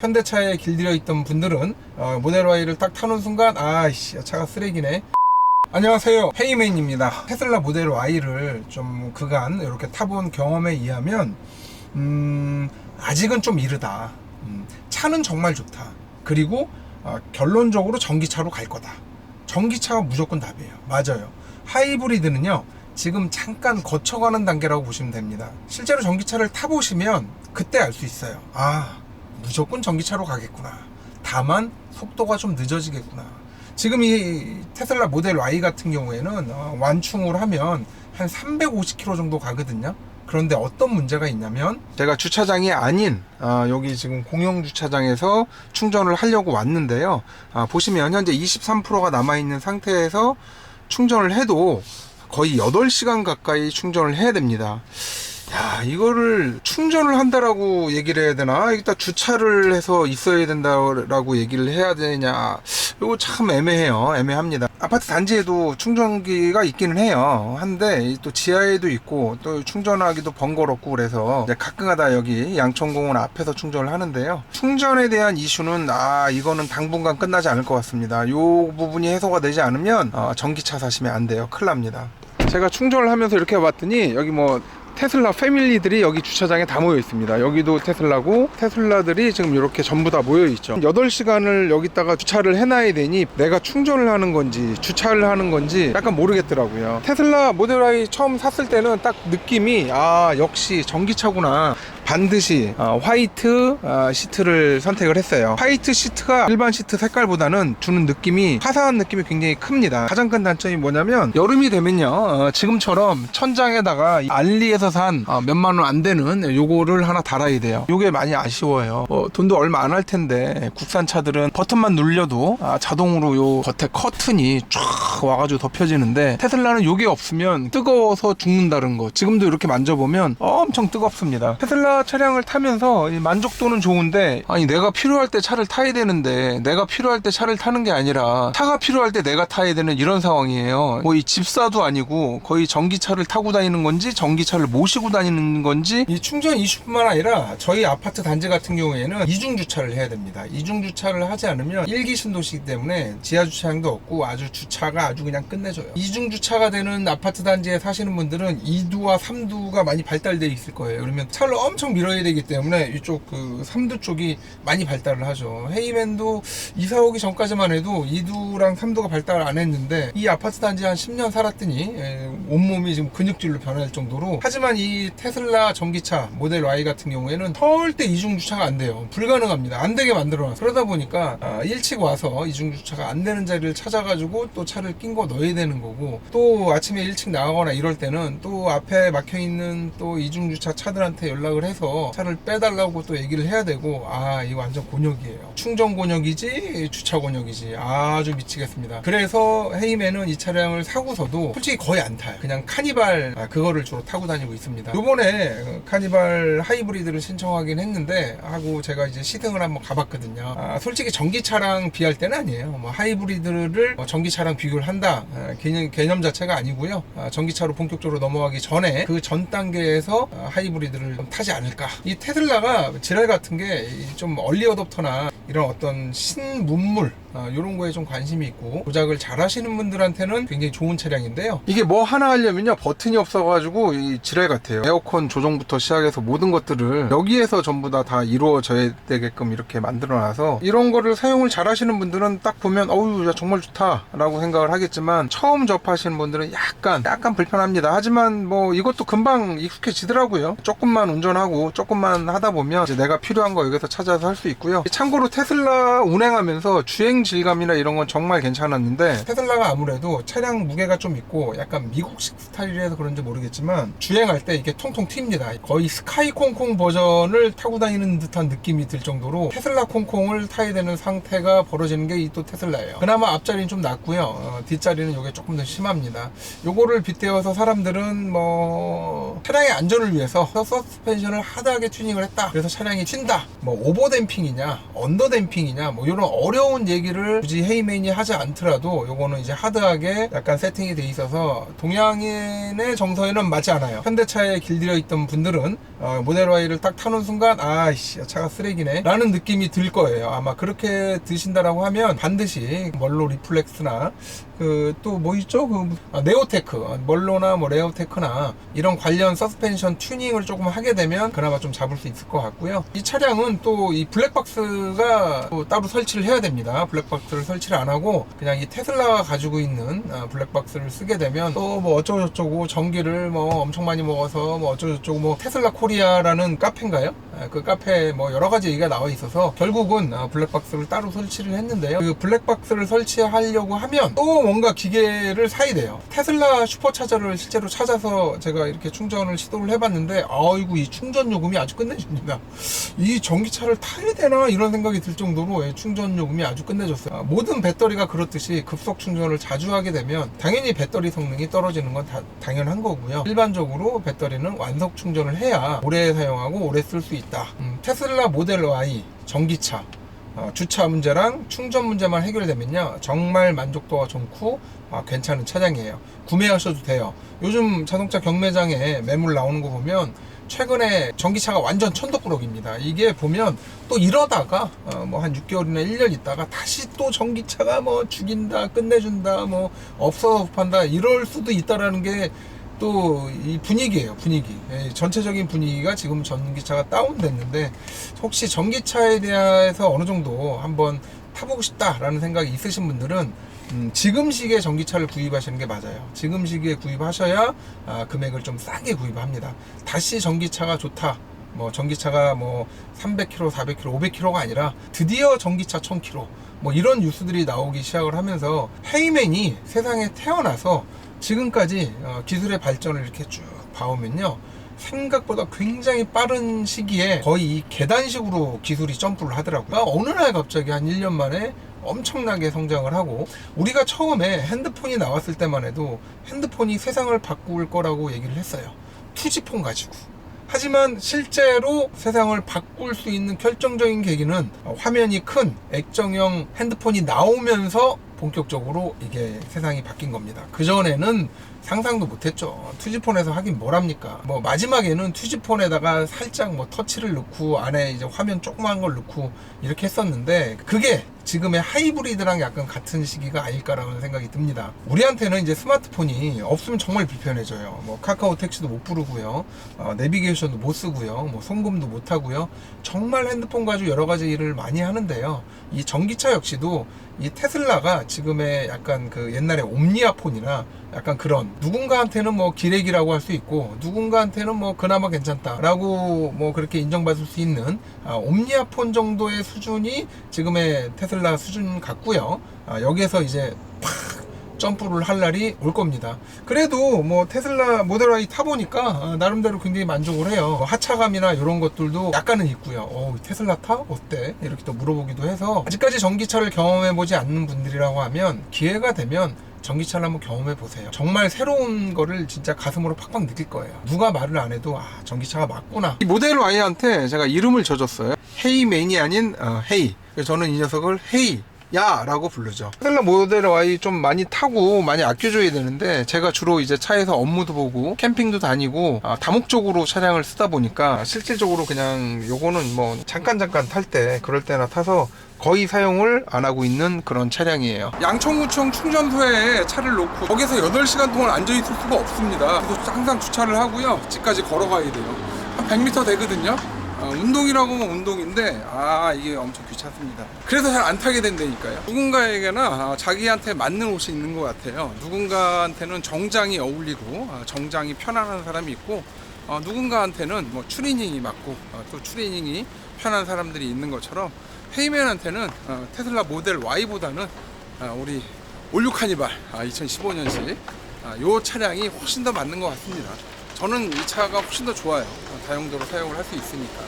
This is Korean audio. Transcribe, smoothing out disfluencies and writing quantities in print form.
현대차에 길들여 있던 분들은 모델 Y를 딱 타는 순간 아이씨 차가 쓰레기네. 안녕하세요, 헤이맨입니다. 테슬라 모델 Y를 좀 그간 이렇게 타본 경험에 의하면 아직은 좀 이르다. 차는 정말 좋다. 그리고 결론적으로 전기차로 갈 거다. 전기차가 무조건 답이에요. 맞아요. 하이브리드는요 지금 잠깐 거쳐가는 단계라고 보시면 됩니다. 실제로 전기차를 타보시면 그때 알 수 있어요. 무조건 전기차로 가겠구나. 다만 속도가 좀 늦어지겠구나. 지금 이 테슬라 모델 Y 같은 경우에는 완충을 하면 한 350km 정도 가거든요. 그런데 어떤 문제가 있냐면, 제가 주차장이 아닌 여기 지금 공영 주차장에서 충전을 하려고 왔는데요. 보시면 현재 23%가 남아있는 상태에서 충전을 해도 거의 8시간 가까이 충전을 해야 됩니다. 야, 이거를 충전을 한다라고 얘기를 해야 되나? 일단 주차를 해서 있어야 된다라고 얘기를 해야 되냐? 이거 참 애매합니다. 아파트 단지에도 충전기가 있기는 해요. 한데 또 지하에도 있고 또 충전하기도 번거롭고, 그래서 가끔가다 여기 양천공원 앞에서 충전을 하는데요. 충전에 대한 이슈는 이거는 당분간 끝나지 않을 것 같습니다. 요 부분이 해소가 되지 않으면 전기차 사시면 안 돼요. 큰일 납니다. 제가 충전을 하면서 이렇게 봤더니 여기 테슬라 패밀리들이 여기 주차장에 다 모여 있습니다. 여기도 테슬라고, 테슬라들이 지금 이렇게 전부 다 모여 있죠. 8시간을 여기다가 주차를 해놔야 되니 내가 충전을 하는 건지 주차를 하는 건지 약간 모르겠더라고요. 테슬라 모델 Y 처음 샀을 때는 딱 느낌이 역시 전기차구나. 반드시 화이트 시트를 선택을 했어요. 화이트 시트가 일반 시트 색깔보다는 주는 느낌이, 화사한 느낌이 굉장히 큽니다. 가장 큰 단점이 뭐냐면, 여름이 되면요 지금처럼 천장에다가 알리에서 산 몇만 원 안 되는 요거를 하나 달아야 돼요. 요게 많이 아쉬워요. 돈도 얼마 안 할 텐데 국산 차들은 버튼만 눌려도 자동으로 요 겉에 커튼이 쫙 와가지고 덮여지는데, 테슬라는 요게 없으면 뜨거워서 죽는다는 거. 지금도 이렇게 만져보면 엄청 뜨겁습니다. 테슬라 차량을 타면서 만족도는 좋은데, 내가 필요할 때 차를 타야 되는데 내가 필요할 때 차를 타는 게 아니라 차가 필요할 때 내가 타야 되는 이런 상황이에요. 이 집사도 아니고 거의 전기차를 타고 다니는 건지 전기차를 모시고 다니는 건지. 이 충전 이슈뿐만 아니라 저희 아파트 단지 같은 경우에는 이중 주차를 해야 됩니다. 이중 주차를 하지 않으면 1기 신도시이기 때문에 지하 주차장도 없고 아주 주차가 아주 그냥 끝내줘요. 이중 주차가 되는 아파트 단지에 사시는 분들은 2두와 3두가 많이 발달되어 있을 거예요. 그러면 차를 엄청 밀어야 되기 때문에 이쪽 3두 쪽이 많이 발달을 하죠. 헤이맨도 이사 오기 전까지만 해도 2두랑 3두가 발달 안 했는데, 이 아파트 단지 한 10년 살았더니 온몸이 지금 근육질로 변할 정도로. 하지만 이 테슬라 전기차 모델 Y 같은 경우에는 절대 이중 주차가 안 돼요. 불가능합니다. 안 되게 만들어놨어요. 그러다 보니까 일찍 와서 이중 주차가 안 되는 자리를 찾아가지고 또 차를 낀 거 넣어야 되는 거고, 또 아침에 일찍 나가거나 이럴 때는 또 앞에 막혀있는 또 이중 주차 차들한테 연락을 해서 차를 빼달라고 또 얘기를 해야 되고. 이거 완전 곤욕이에요. 충전 곤욕이지 주차 곤욕이지. 아주 미치겠습니다. 그래서 헤이맨은 이 차량을 사고서도 솔직히 거의 안 타요. 그냥 카니발 그거를 주로 타고 다니고 있습니다. 요번에 카니발 하이브리드를 신청하긴 했는데 제가 이제 시승을 한번 가봤거든요. 솔직히 전기차랑 비할 때는 아니에요. 하이브리드를 전기차랑 비교를 한다, 개념 자체가 아니고요. 전기차로 본격적으로 넘어가기 전에 그 전 단계에서 하이브리드를 좀 타지 않을까. 이 테슬라가 지랄 같은 게 좀 얼리 어댑터나 이런 어떤 신문물 이런 거에 좀 관심이 있고 조작을 잘 하시는 분들한테는 굉장히 좋은 차량인데요. 이게 뭐 하나 하려면요 버튼이 없어가지고 이 지랄 같아요. 에어컨 조정부터 시작해서 모든 것들을 여기에서 전부 다 이루어져야 되게끔 이렇게 만들어놔서, 이런 거를 사용을 잘 하시는 분들은 딱 보면 야 정말 좋다 라고 생각을 하겠지만, 처음 접하시는 분들은 약간 불편합니다. 하지만 이것도 금방 익숙해지더라고요. 조금만 운전하고 조금만 하다 보면 이제 내가 필요한 거 여기서 찾아서 할 수 있고요. 참고로 테슬라 운행하면서 주행 질감이나 이런 건 정말 괜찮았는데, 테슬라가 아무래도 차량 무게가 좀 있고 약간 미국식 스타일이라서 그런지 모르겠지만 주행할 때 이게 통통 튑니다. 거의 스카이 콩콩 버전을 타고 다니는 듯한 느낌이 들 정도로 테슬라 콩콩을 타야 되는 상태가 벌어지는 게 이 또 테슬라예요. 그나마 앞자리는 좀 낫고요. 뒷자리는 이게 조금 더 심합니다. 요거를 빗대어서 사람들은 차량의 안전을 위해서 서스펜션을 차량을 하드하게 튜닝을 했다, 그래서 차량이 튄다, 뭐 오버 댐핑이냐 언더 댐핑이냐 뭐 이런 어려운 얘기를 굳이 헤이맨이 하지 않더라도 요거는 이제 하드하게 약간 세팅이 돼 있어서 동양인의 정서에는 맞지 않아요. 현대차에 길들여 있던 분들은 모델 Y를 딱 타는 순간 아이씨 차가 쓰레기네 라는 느낌이 들 거예요. 아마 그렇게 드신다라고 하면 반드시 멀로 리플렉스나 그 또 뭐 있죠? 네오테크, 멀로나 뭐 레오테크나 이런 관련 서스펜션 튜닝을 조금 하게 되면 그나마 좀 잡을 수 있을 것 같고요. 이 차량은 또 이 블랙박스가 또 따로 설치를 해야 됩니다. 블랙박스를 설치를 안 하고 그냥 이 테슬라가 가지고 있는 블랙박스를 쓰게 되면 또 뭐 어쩌고저쩌고 전기를 뭐 엄청 많이 먹어서 뭐 어쩌고저쩌고 뭐 테슬라 코리아라는 카페인가요? 그 카페에 뭐 여러 가지 얘기가 나와 있어서 결국은 블랙박스를 따로 설치를 했는데요. 그 블랙박스를 설치하려고 하면 또 뭔가 기계를 사야 돼요. 테슬라 슈퍼차저를 실제로 찾아서 제가 이렇게 충전을 시도를 해봤는데 아이고 이 충전 요금이 아주 끝내줍니다. 이 전기차를 타야 되나 이런 생각이 들 정도로 충전 요금이 아주 끝내줬어요. 모든 배터리가 그렇듯이 급속 충전을 자주 하게 되면 당연히 배터리 성능이 떨어지는 건 당연한 거고요. 일반적으로 배터리는 완속 충전을 해야 오래 사용하고 오래 쓸 수 있다. 테슬라 모델 Y 전기차 주차 문제랑 충전 문제만 해결되면요 정말 만족도가 좋고 괜찮은 차량이에요. 구매하셔도 돼요. 요즘 자동차 경매장에 매물 나오는 거 보면 최근에 전기차가 완전 천덕꾸러기입니다. 이게 보면 또 이러다가 뭐 한 6개월이나 1년 있다가 다시 또 전기차가 뭐 죽인다 끝내준다 뭐 없어서 판다 이럴 수도 있다라는 게 또 이 분위기예요. 분위기. 전체적인 분위기가 지금 전기차가 다운됐는데 혹시 전기차에 대해서 어느 정도 한번 타보고 싶다라는 생각이 있으신 분들은 지금 시기에 전기차를 구입하시는 게 맞아요. 지금 시기에 구입하셔야 금액을 좀 싸게 구입합니다. 다시 전기차가 좋다, 뭐 전기차가 뭐 300km, 400km, 500km가 아니라 드디어 전기차 1000km 뭐 이런 뉴스들이 나오기 시작을 하면서 헤이맨이 세상에 태어나서 지금까지 기술의 발전을 이렇게 쭉 봐오면요 생각보다 굉장히 빠른 시기에 거의 계단식으로 기술이 점프를 하더라고요. 어느 날 갑자기 한 1년 만에 엄청나게 성장을 하고, 우리가 처음에 핸드폰이 나왔을 때만 해도 핸드폰이 세상을 바꿀 거라고 얘기를 했어요. 투지폰 가지고. 하지만 실제로 세상을 바꿀 수 있는 결정적인 계기는 화면이 큰 액정형 핸드폰이 나오면서 본격적으로 이게 세상이 바뀐 겁니다. 그전에는 상상도 못했죠. 투지폰에서 하긴 뭘 합니까? 뭐 마지막에는 투지폰에다가 살짝 뭐 터치를 넣고 안에 이제 화면 조그만 걸 넣고 이렇게 했었는데 그게 지금의 하이브리드랑 약간 같은 시기가 아닐까라는 생각이 듭니다. 우리한테는 이제 스마트폰이 없으면 정말 불편해져요. 뭐 카카오 택시도 못 부르고요, 내비게이션도 못 쓰고요, 뭐 송금도 못 하고요. 정말 핸드폰 가지고 여러 가지 일을 많이 하는데요. 이 전기차 역시도 이 테슬라가 지금의 약간 그 옛날에 옴니아폰이나 약간 그런, 누군가한테는 뭐 기레기라고 할 수 있고 누군가한테는 뭐 그나마 괜찮다라고 뭐 그렇게 인정받을 수 있는 옴니아폰 정도의 수준이 지금의 테슬라 수준 같고요. 여기에서 이제 팍 점프를 할 날이 올 겁니다. 그래도 뭐 테슬라 모델 Y 타보니까 나름대로 굉장히 만족을 해요. 뭐 하차감이나 이런 것들도 약간은 있고요. 테슬라 타? 어때? 이렇게 또 물어보기도 해서, 아직까지 전기차를 경험해보지 않는 분들이라고 하면 기회가 되면 전기차를 한번 경험해 보세요. 정말 새로운 거를 진짜 가슴으로 팍팍 느낄 거예요. 누가 말을 안 해도 전기차가 맞구나. 이 모델 Y한테 제가 이름을 져줬어요. 헤이맨이 아닌 헤이. 그래서 저는 이 녀석을 헤이 야 라고 부르죠. 테슬라 모델 Y 좀 많이 타고 많이 아껴줘야 되는데, 제가 주로 이제 차에서 업무도 보고 캠핑도 다니고 다목적으로 차량을 쓰다 보니까 실질적으로 그냥 요거는 뭐 잠깐 탈 때 그럴 때나 타서 거의 사용을 안 하고 있는 그런 차량이에요. 양천구청 충전소에 차를 놓고 거기서 8시간 동안 앉아있을 수가 없습니다. 그래서 항상 주차를 하고요, 집까지 걸어가야 돼요. 한 100m 되거든요. 운동이라고 하면 운동인데 이게 엄청 귀찮습니다. 그래서 잘 안 타게 된다니까요. 누군가에게나 자기한테 맞는 옷이 있는 것 같아요. 누군가한테는 정장이 어울리고 정장이 편안한 사람이 있고, 누군가한테는 뭐 추리닝이 맞고 또 추리닝이 편한 사람들이 있는 것처럼 헤이맨한테는 테슬라 모델 Y보다는 우리 올류 카니발 2015년식 이 차량이 훨씬 더 맞는 것 같습니다. 저는 이 차가 훨씬 더 좋아요. 다용도로 사용을 할 수 있으니까.